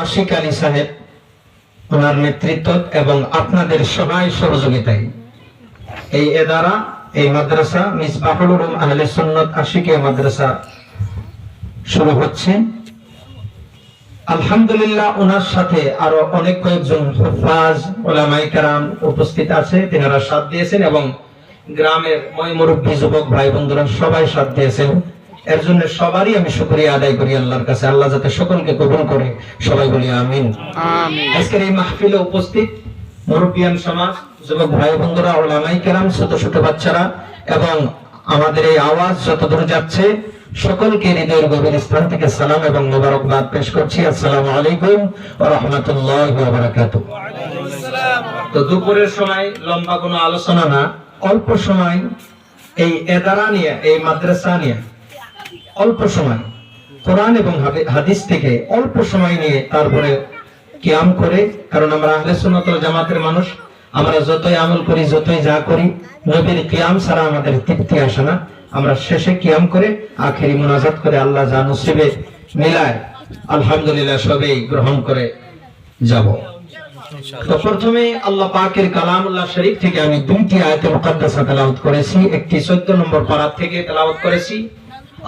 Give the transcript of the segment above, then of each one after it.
আশিক আলী সাহেব ওনার নেতৃত্ব এবং আপনাদের সবাই সহযোগিতায় এই এদারা এই মাদ্রাসা মিসবাহুল উলুম আহলে সুন্নাত আশিকিয়া মাদ্রাসা শুরু হচ্ছে। আলহামদুলিল্লাহ ওনার সাথে আরো অনেক কয়েকজন হুফাজ উলামায়ে কেরাম উপস্থিত আছে, তিনারা সাথ দিয়েছেন এবং গ্রামের মুরব্বী যুবক ভাই বন্ধুরা সবাই সাথ দিয়েছেন। এর জন্য সবারই আমি শুকরিয়া আদায় করি আল্লাহর কাছে, আল্লাহ যাতে সকলকে কবুল করে, সবাই বলি আমিন। আজকের এই মাহফিলে উপস্থিত মুরব্বিয়ান সমাজ, যুবক ভাই বন্ধুরা, উলামায়ে কেরাম, ছোট ছোট বাচ্চারা এবং আমাদের এই আওয়াজ যতদূর যাচ্ছে সকলকে হৃদয়ের গভীর স্থান থেকে সালাম এবং মোবারকবাদ পেশ করছি। আসসালামু আলাইকুম ওয়া রাহমাতুল্লাহি ওয়া বারাকাতুহু। তো দুপুরের সময় লম্বা কোনো আলোচনা না, অল্প সময় এই এদারা নিয়ে, এই মাদ্রাসা নিয়ে অল্প সময় কোরআন এবং হাদিস থেকে অল্প সময় নিয়ে তারপরে কিয়াম করে, কারণ আমরা আহলে সুন্নাত ওয়াল জামাতের মানুষ, আমরা যতই আমল করি যতই যা করি নবীর কিয়াম ছাড়া আমাদের তৃপ্তি আসে না। আমরা শেষে কিয়াম করে আখেরি মুনাজাত করে আল্লাহ যা নসিবে মিলায় আলহামদুলিল্লাহ সবেই গ্রহণ করে যাব। তো প্রথমে আল্লাহ পাকের কালামুল্লাহ শরীফ থেকে আমি দুইটি আয়াতে মুকাদ্দাসা তেলাওয়াত করেছি। একটি 14 নম্বর পারা থেকে তেলাওয়াত করেছি।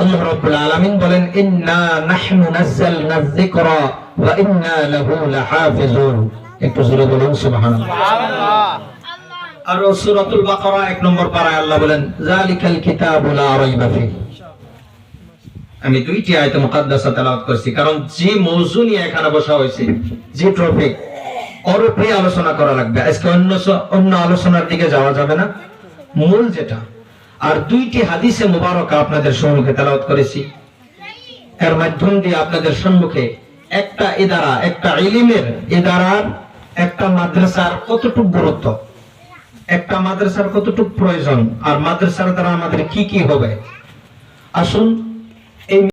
আল্লাহ রাব্বুল আলামিন বলেন, ইন্না নাহনু নাযালনা যিকরা ওয়া ইন্না লাহু লাহাফিজুন। একটু জোরে বলুন সুবহানাল্লাহ। আর সূরাতুল বাকারা 1 নম্বর পারায় আল্লাহ বলেন, যালিকাল কিতাবু লা রাইবা ফীহ। আমি দুইটি আয়াতে মুকাদ্দাসা তেলাওয়াত করেছি কারণ যে মওযু নিয়ে এখানে বসা হয়েছে, যে টপিক ওর উপরে আলোচনা করা লাগবে। আজকে অন্য আলোচনার দিকে যাওয়া যাবে না, মূল যেটা। আর দুইটি হাদিসে মুবারকা আপনাদের সম্মুখে তেলাওয়াত করেছি। এর মাধ্যম দিয়ে আপনাদের সম্মুখে একটা ইদারা, একটা ইলমের ইদারার, একটা মাদ্রাসার কতটুকু গুরুত্ব, একটা মাদ্রাসার কতটুকু প্রয়োজন, আর মাদ্রাসার দ্বারা আমাদের কি কি হবে। আসুন এই